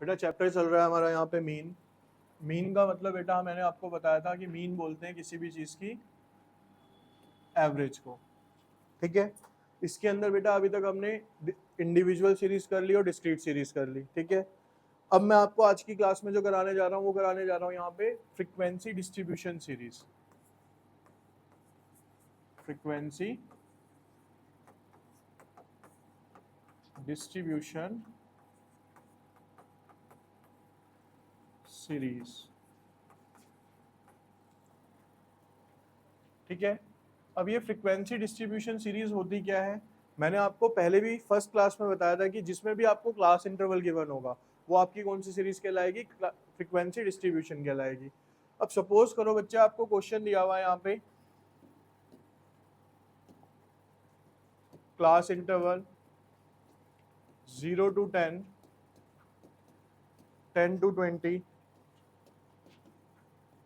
बेटा चैप्टर चल रहा है हमारा यहाँ पे मीन। मीन का मतलब बेटा मैंने आपको बताया था कि मीन बोलते हैं किसी भी चीज़ की एवरेज को, ठीक है। इसके अंदर बेटा अभी तक हमने इंडिविजुअल सीरीज कर ली और डिस्क्रीट सीरीज कर ली, ठीक है। अब मैं आपको आज की क्लास में जो कराने जा रहा हूँ वो कराने जा रहा हूँ यहाँ पे frequency distribution series. Frequency distribution series, ठीक है। अब ये फ्रीक्वेंसी डिस्ट्रीब्यूशन सीरीज होती क्या है, मैंने आपको पहले भी फर्स्ट क्लास में बताया था कि जिसमें भी आपको क्लास इंटरवल गिवन होगा वो आपकी कौन सी सीरीज कहलाएगी, फ्रीक्वेंसी डिस्ट्रीब्यूशन कहलाएगी। अब सपोज करो बच्चा आपको क्वेश्चन दिया हुआ है यहाँ पे, class interval 0 to 10, 10 to 20,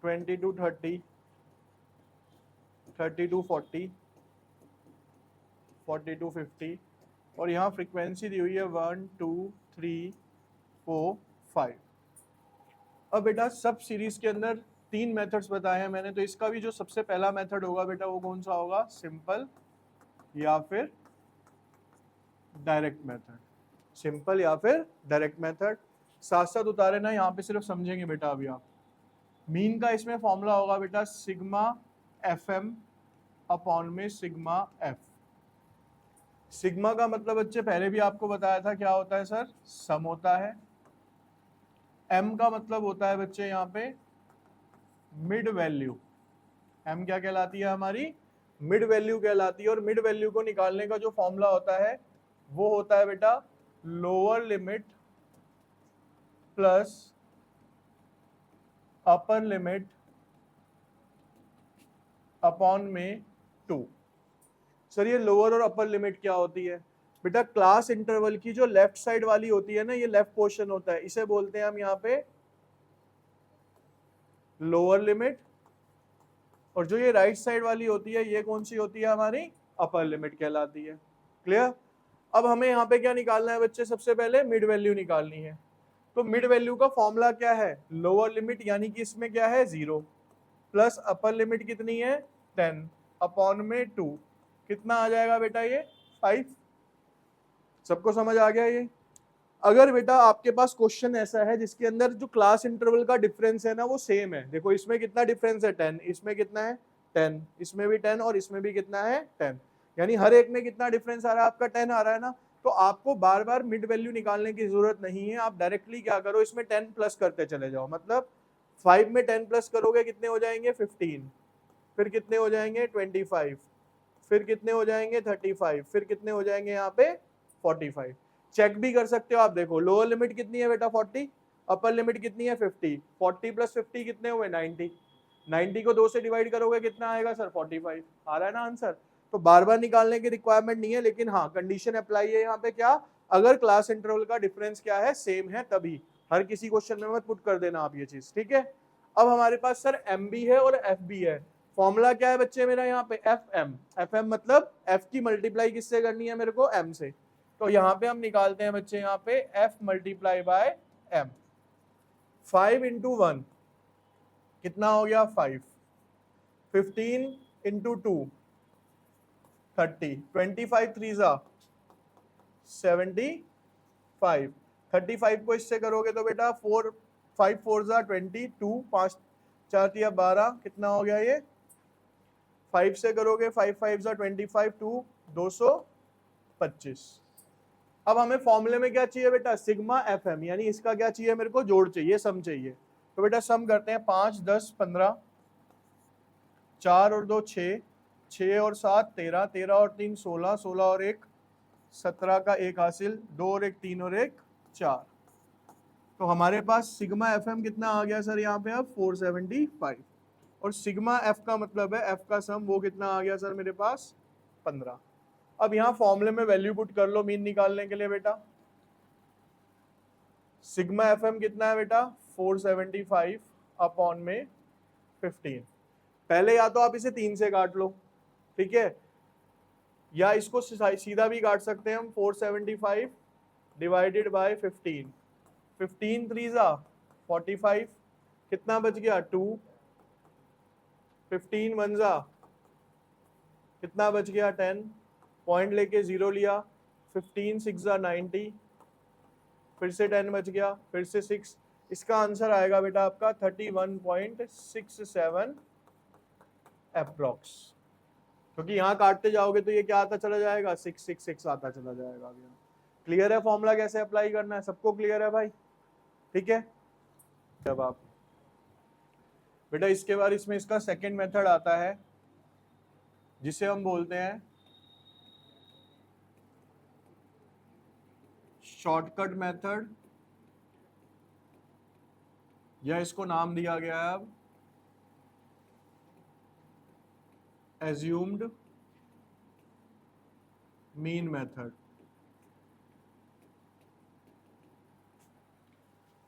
20 to 30, 30 to 40, 40 to 50, और यहाँ फ्रीक्वेंसी दी हुई है 1 2 3 4 5। अब बेटा सब सीरीज के अंदर 3 मेथड्स बताए हैं मैंने, तो इसका भी जो सबसे पहला मेथड होगा बेटा वो कौन सा होगा, सिंपल या फिर डायरेक्ट मेथड। सिंपल या फिर डायरेक्ट मेथड साथ साथ उतारे ना, यहाँ पे सिर्फ समझेंगे बेटा अभी आप। मीन का इसमें फॉर्मूला होगा बेटा सिग्मा एफ एम अपॉन में सिग्मा एफ। सिग्मा का मतलब बच्चे पहले भी आपको बताया था क्या होता है सर, सम होता है। एम का मतलब होता है बच्चे यहाँ पे मिड वैल्यू। एम क्या कहलाती है हमारी, मिड वैल्यू कहलाती है। और मिड वैल्यू को निकालने का जो फॉर्मूला होता है वो होता है बेटा lower limit plus upper limit upon में 2। सर ये लोअर और अपर लिमिट क्या होती है बेटा, क्लास इंटरवल की जो लेफ्ट साइड वाली होती है ना, ये लेफ्ट पोर्शन होता है, इसे बोलते हैं हम यहाँ पे लोअर लिमिट। और जो ये राइट साइड वाली होती है ये कौन सी होती है हमारी, अपर लिमिट कहलाती है। क्लियर। अब हमें यहाँ पे क्या निकालना है बच्चे, सबसे पहले मिड वैल्यू निकालनी है। तो मिड वैल्यू का फॉर्मूला क्या है, लोअर लिमिट यानी कि इसमें क्या है 0 प्लस अपर लिमिट कितनी है 10 अपॉन में 2, कितना आ जाएगा बेटा ये 5। सबको समझ आ गया ये। अगर बेटा आपके पास क्वेश्चन ऐसा है जिसके अंदर जो क्लास इंटरवल का डिफरेंस है ना वो सेम है, देखो इसमें कितना डिफरेंस है 10, इसमें कितना है 10, इसमें भी 10 और इसमें भी कितना है 10, यानी हर एक में कितना डिफरेंस आ रहा है आपका 10 आ रहा है ना। तो आपको बार बार मिड वैल्यू निकालने की जरूरत नहीं है, आप डायरेक्टली क्या करो इसमें 10 प्लस करते चले जाओ। मतलब 5 में 10 प्लस करोगे कितने हो जाएंगे 15, फिर कितने हो जाएंगे 25, फिर कितने हो जाएंगे 35, फिर कितने हो जाएंगे यहाँ पे 45। चेक भी कर सकते हो आप, देखो लोअर लिमिट कितनी है बेटा 40, अपर लिमिट कितनी है 50, 40 प्लस 50 कितने हुए 90, 90 को 2 से डिवाइड करोगे कितना आएगा सर 45, आ रहा है ना आंसर। तो बार बार निकालने की रिक्वायरमेंट नहीं है, लेकिन हाँ कंडीशन अप्लाई है यहाँ पे, क्या, अगर क्लास इंटरवल का डिफरेंस क्या है सेम है तभी। हर किसी क्वेश्चन में मत पुट कर देना आप ये चीज, ठीक है। अब हमारे पास सर एम भी है और एफ भी है। फॉर्मूला क्या है बच्चे मेरा यहाँ पे एफ एम, एफ एम मतलब एफ की मल्टीप्लाई किससे करनी है मेरे को, एम से। तो यहाँ पे हम निकालते हैं बच्चे यहाँ पे F multiply by M. 5 into 1 कितना हो गया 5, 15 इंटू 2 30, 25 3 जा 75, 35 को इससे करोगे तो बेटा 4 5 4 जा 22, 5 4 तिया 12, कितना हो गया ये 5 से करोगे 5 5 जा 25, 2 225। अब हमें फॉर्मूले में क्या चाहिए बेटा, सिग्मा एफ एम, यानी इसका क्या चाहिए मेरे को, जोड़ चाहिए, सम चाहिए। तो बेटा सम करते हैं, 5 10 15, 4 और 2 6, 6 और 7 13, 13 और 3 16, 16 और 1 17 का 1 हासिल, 2 और 1 3 और 1 4। तो हमारे पास सिग्मा एफ एम कितना आ गया सर यहाँ पे अब 475, और सिग्मा एफ का मतलब है एफ का सम, वो कितना आ गया सर मेरे पास 15। अब यहाँ फॉर्मूले में वैल्यू पुट कर लो मीन निकालने के लिए बेटा। सिग्मा एफ एम कितना है बेटा 475 अपॉन में 15। पहले या तो आप इसे 3 से काट लो, ठीक है, या इसको सीधा भी काट सकते हैं हम, 475 डिवाइडेड बाय 15, 15 3 45, कितना बच गया 2, 15 1 कितना बच गया 10, पॉइंट लेके 0 लिया, 15 6 90, फिर से 10 बच गया, फिर से 6, इसका आंसर आएगा बेटा आपका 31.67 अप्रॉक्स, क्योंकि यहाँ काटते जाओगे तो ये क्या आता चला जाएगा 666 आता चला जाएगा। अभी क्लियर है फॉर्मूला कैसे अप्लाई करना है, सबको क्लियर है भाई? ठीक है, जब आप बेटा इसके बाद इसमें इसका सेकंड मेथड आता है जिसे हम बोलते हैं शॉर्टकट मेथड, या इसको नाम दिया गया है अब एज्यूम्ड मीन मेथड।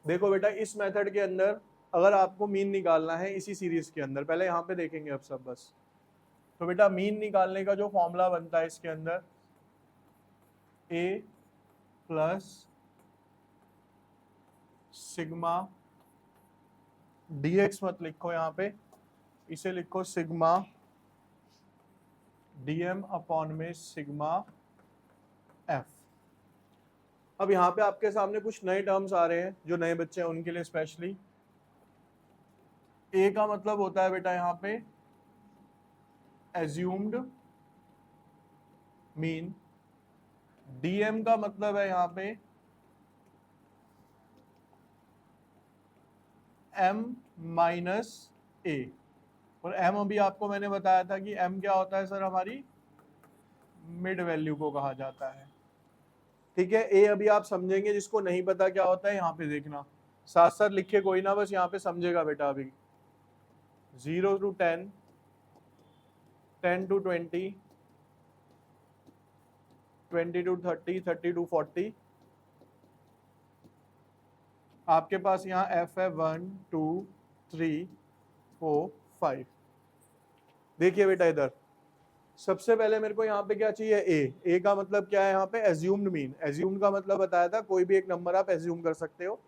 देखो बेटा इस मेथड के अंदर अगर आपको मीन निकालना है इसी सीरीज के अंदर, पहले यहाँ पे देखेंगे अब सब बस, तो बेटा मीन निकालने का जो फॉर्मूला बनता है इसके अंदर a प्लस सिग्मा dx मत लिखो यहाँ पे, इसे लिखो सिग्मा dm अपॉन में सिग्मा f। अब यहाँ पे आपके सामने कुछ नए टर्म्स आ रहे हैं जो नए बच्चे हैं उनके लिए स्पेशली। a का मतलब होता है बेटा यहाँ पे एज्यूम्ड मीन, dm का मतलब है यहाँ पे m माइनस a, और m अभी आपको मैंने बताया था कि m क्या होता है सर, हमारी मिड वैल्यू को कहा जाता है। ठीक है, a अभी आप समझेंगे, जिसको नहीं पता क्या होता है यहाँ पे देखना, साथ साथ लिखे कोई ना, बस यहाँ पे समझेगा बेटा। अभी 0 to 10, 10 to 20, 20 to 30, 30 to 40, आपके पास यहाँ f है 1 2 3 4 5। देखिए बेटा इधर सबसे पहले मेरे को यहाँ पे क्या चाहिए a का मतलब क्या है यहाँ पे एज्यूम्ड मीन। एज्यूम्ड का मतलब बताया था कोई भी एक नंबर आप एज्यूम कर सकते हो,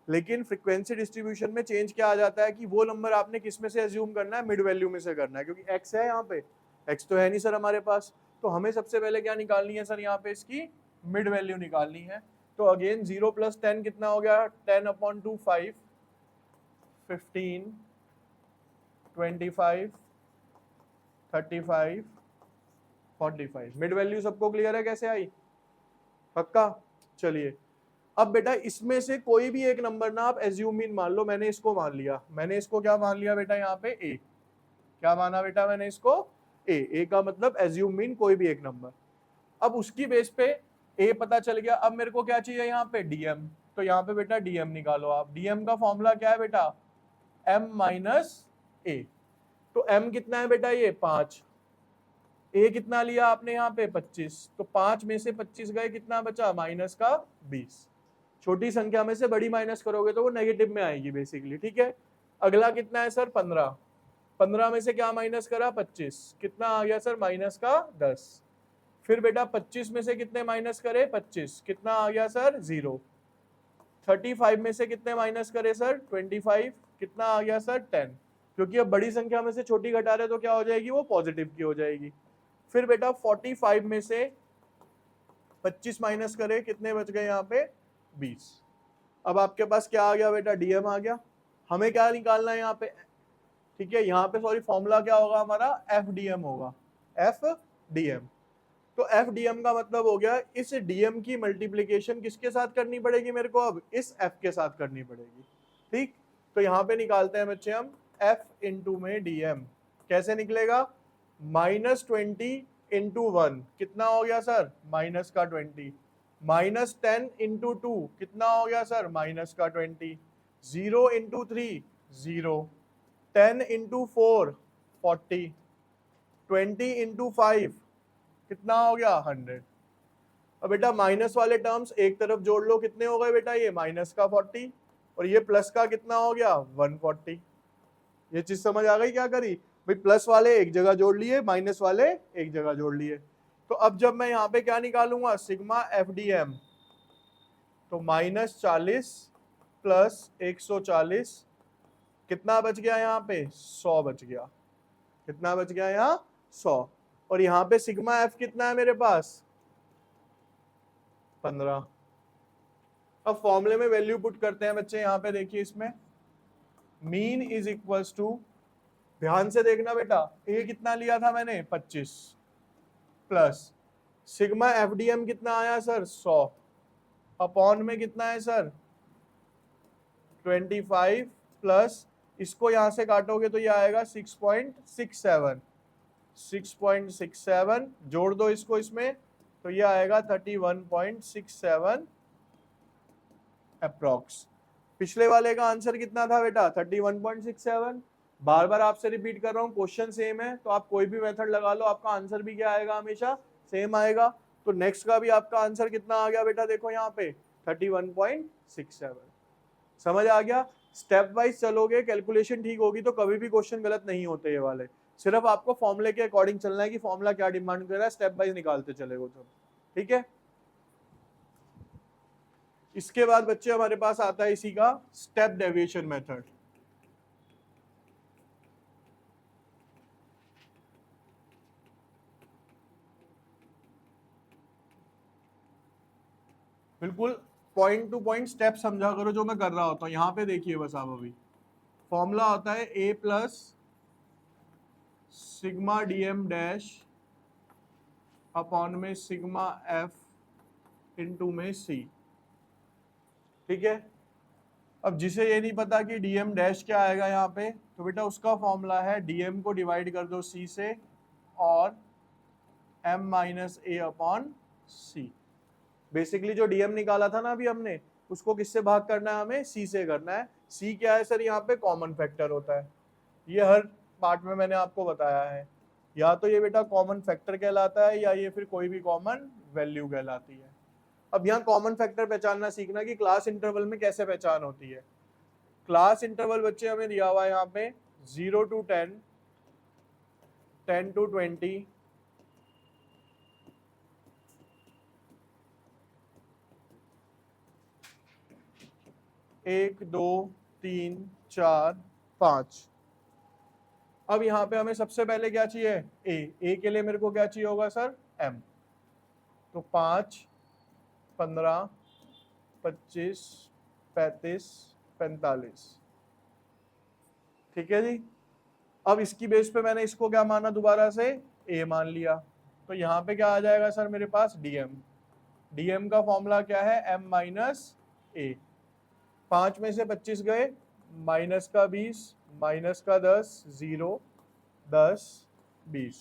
लेकिन फ्रीक्वेंसी डिस्ट्रीब्यूशन में चेंज क्या आ जाता है कि वो नंबर आपने किस में से एज्यूम करना है, मिड वैल्यू में से करना है, क्योंकि x है यहाँ पे, x तो है नहीं सर हमारे पास, तो हमें सबसे पहले क्या निकालनी है सर, यहाँ पे इसकी मिड वैल्यू निकालनी है। तो अगेन 0 + 10 कितना हो गया, 10/2 5, 15 25 35 45। मिड वैल्यू सबको क्लियर है कैसे आई, पक्का? चलिए अब बेटा इसमें से कोई भी एक नंबर ना आप एज्यूम मीन मान लो। मैंने इसको मान लिया, मैंने इसको क्या मान लिया बेटा यहाँ पे a, क्या माना बेटा मैंने इसको a का मतलब एज्यूम मीन कोई भी एक नंबर। अब उसकी बेस पे a पता चल गया, अब मेरे को क्या चाहिए यहाँ पे dm, तो यहाँ पे बेटा dm निकालो आप। dm का फॉर्मूला क्या है बेटा, m माइनस a, तो m कितना है बेटा ये 5, a कितना लिया आपने यहाँ पे 25, तो 5 में से 25 गए, कितना बचा माइनस का 20। छोटी संख्या में से बड़ी माइनस करोगे तो वो नेगेटिव में आएगी बेसिकली। ठीक है, अगला कितना है सर 15, 15 में से क्या माइनस करा 25, कितना आ गया सर माइनस का 10। फिर बेटा 25 में से कितने माइनस करे 25, कितना आ गया सर 0। 35 में से कितने माइनस करे सर 25, कितना आ गया सर 10, क्योंकि अब बड़ी संख्या में से छोटी घटा रहे तो क्या हो जाएगी, वो पॉजिटिव की हो जाएगी। फिर बेटा 45 में से 25 माइनस करे, कितने बच गए यहाँ पे 20। अब आपके पास क्या आ गया बेटा डीएम आ गया। हमें क्या निकालना है यहाँ पे, ठीक है, यहाँ पे सॉरी फॉर्मूला क्या होगा हमारा, एफ डीएम होगा, एफ डीएम। तो एफ डीएम का मतलब हो गया इस डीएम की मल्टीप्लीकेशन किसके साथ करनी पड़ेगी मेरे को, अब इस एफ के साथ करनी पड़ेगी। ठीक, तो यहाँ पे निकालते हैं बच्चे हम एफ इंटू में डीएम, कैसे निकलेगा, -20 इंटू 1 कितना हो गया सर माइनस का 20, -10 इंटू 2 कितना हो गया सर माइनस का 20, 0 इंटू 3 0, 10 इंटू 4 40, 20 इंटू 5 कितना हो गया 100। अब बेटा माइनस वाले टर्म्स एक तरफ जोड़ लो, कितने हो गए बेटा, ये माइनस का 40 और ये प्लस का कितना हो गया 140। ये चीज समझ आ गई क्या करी भाई, प्लस वाले एक जगह जोड़ लिए, माइनस वाले एक जगह जोड़ लिए। तो अब जब मैं यहाँ पे क्या निकालूंगा सिग्मा एफ डी एम, तो -40 प्लस 140, कितना बच गया यहाँ पे 100 बच गया। कितना बच गया यहाँ 100। और यहाँ पे सिग्मा एफ कितना है मेरे पास 15। अब फॉर्मूले में वैल्यू पुट करते हैं बच्चे। यहाँ पे देखिए इसमें मीन इज इक्वल्स टू, ध्यान से देखना बेटा, ए कितना लिया था मैंने 25 प्लस सिग्मा एफडीएम कितना आया सर 100 अपॉन में कितना है सर 25 प्लस इसको यहां से काटोगे तो ये आएगा 6.67, 6.67 जोड़ दो इसको इसमें तो ये आएगा 31.67 अप्रॉक्स। पिछले वाले का आंसर कितना था बेटा 31.67। बार बार आपसे रिपीट कर रहा हूँ, क्वेश्चन सेम है तो आप कोई भी मेथड लगा लो, आपका आंसर भी क्या आएगा हमेशा सेम आएगा। तो नेक्स्ट का भी आपका आंसर कितना आ गया बेटा, देखो यहाँ पे 31.67। समझ आ गया। स्टेप वाइज चलोगे, कैलकुलेशन ठीक होगी तो कभी भी क्वेश्चन गलत नहीं होते ये वाले। सिर्फ आपको फॉर्मूले के अकॉर्डिंग चलना है कि फॉर्मूला क्या डिमांड कर रहा है, स्टेप वाइज निकालते चले वो सब, ठीक है। इसके बाद बच्चे हमारे पास आता है इसी का स्टेप डेविएशन मेथड। बिल्कुल पॉइंट टू पॉइंट स्टेप समझा करो जो मैं कर रहा होता हूँ। यहाँ पे देखिए बस आप, अभी फॉर्मूला होता है A plus sigma D M dash upon में सिग्मा एफ इंटू में सी, ठीक है। अब जिसे ये नहीं पता कि डीएम डैश क्या आएगा यहाँ पे, तो बेटा उसका फॉर्मूला है डीएम को डिवाइड कर दो सी से और एम माइनस ए अपॉन सी। बेसिकली जो डीएम निकाला था ना अभी हमने, उसको किससे भाग करना है, हमें सी से करना है। सी क्या है सर, यहाँ पे कॉमन फैक्टर होता है। ये हर पार्ट में मैंने आपको बताया है, या तो ये बेटा कॉमन फैक्टर कहलाता है या ये फिर कोई भी कॉमन वैल्यू कहलाती है। अब यहाँ कॉमन फैक्टर पहचानना सीखना कि क्लास इंटरवल में कैसे पहचान होती है। क्लास इंटरवल बच्चे हमें दिया हुआ है यहाँ पे 0 to 10, 10 to 20, 1 2 3 4 5। अब यहाँ पे हमें सबसे पहले क्या चाहिए, ए के लिए मेरे को क्या चाहिए होगा सर एम। तो 5 15 25 35 45, ठीक है जी। अब इसकी बेस पे मैंने इसको क्या माना, दोबारा से ए मान लिया। तो यहाँ पे क्या आ जाएगा सर मेरे पास डीएम। डीएम का फॉर्मूला क्या है एम माइनस ए। 5 में से 25 गए, माइनस का 20, माइनस का 10, 0 10 20,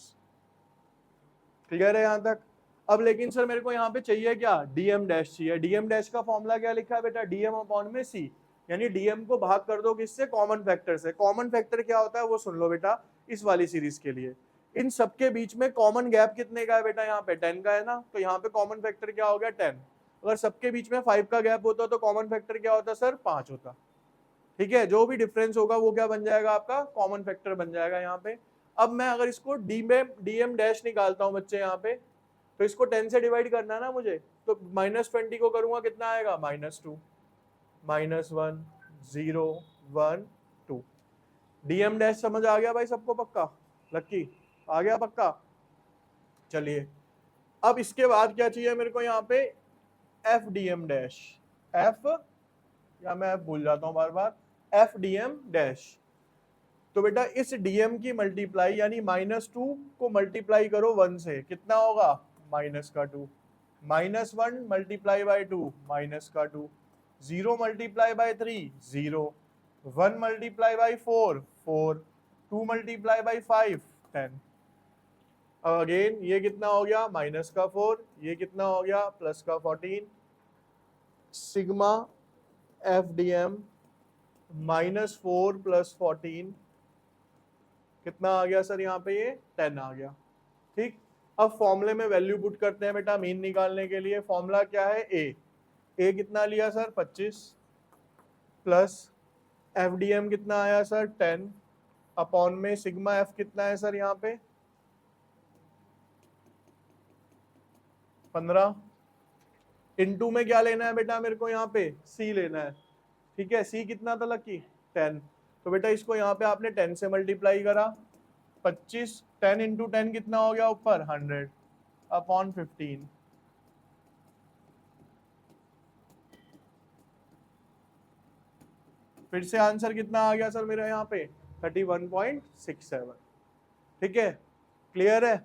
क्लियर है यहाँ तक। अब लेकिन सर मेरे को यहाँ पे चाहिए क्या, डीएम डैश चाहिए। डीएम डैश का फॉर्मूला क्या लिखा है बेटा, डीएम अपॉन में सी, यानी डीएम को भाग कर दो किससे, कॉमन फैक्टर से। कॉमन फैक्टर क्या होता है वो सुन लो बेटा इस वाली सीरीज के लिए। इन सबके बीच में कॉमन गैप कितने का है बेटा, यहाँ पे 10 का है ना, तो यहाँ पे कॉमन फैक्टर क्या हो गया 10। अगर सबके बीच में 5 का गैप होता तो कॉमन फैक्टर क्या होता सर 5 होता, ठीक है। जो भी डिफरेंस होगा वो क्या बन जाएगा आपका कॉमन फैक्टर बन जाएगा यहाँ पे। अब मैं अगर इसको डीएम डैश निकालता हूँ बच्चे यहाँ पे, तो इसको 10 से डिवाइड करना है ना मुझे, तो -20 को करूंगा कितना आएगा -2, -1 0 1 2। डीएम डैश समझ आ गया भाई सबको, पक्का लक्की आ गया पक्का। चलिए अब इसके बाद क्या चाहिए मेरे को यहाँ पे एफ डीएम डैश, एफ, या मैं एफ भूल जाता हूँ बार बार, एफ डीएम डैश। तो बेटा इस डीएम की मल्टीप्लाई यानी -2 को मल्टीप्लाई करो 1 से, कितना होगा -2, -1 multiply by 2 -2, 0 multiply by 3 0, 1 multiply by 4 4, 2 multiply by 5 10। Again ये कितना हो गया -4, ये कितना हो गया +14। सिग्मा एफ डी एम -4 + 14 कितना आ गया सर, यहाँ पे ये 10 आ गया, ठीक। अब फॉर्मूले में वैल्यू पुट करते हैं बेटा मीन निकालने के लिए। फॉर्मूला क्या है ए कितना लिया सर 25 प्लस एफडीएम कितना आया सर 10 अपॉन में सिग्मा एफ कितना है सर यहाँ पे 15। इनटू में क्या लेना है बेटा मेरे को यहाँ पे सी लेना है, ठीक है, सी कितना था लकी 10, तो बेटा इसको यहाँ पे आपने 10 से मल्टीप्लाई करा, 25, 10 इंटू 10 कितना हो गया ऊपर 100 अपॉन 15, फिर से आंसर कितना आ गया सर मेरा यहाँ पे 31.67। ठीक है, क्लियर है।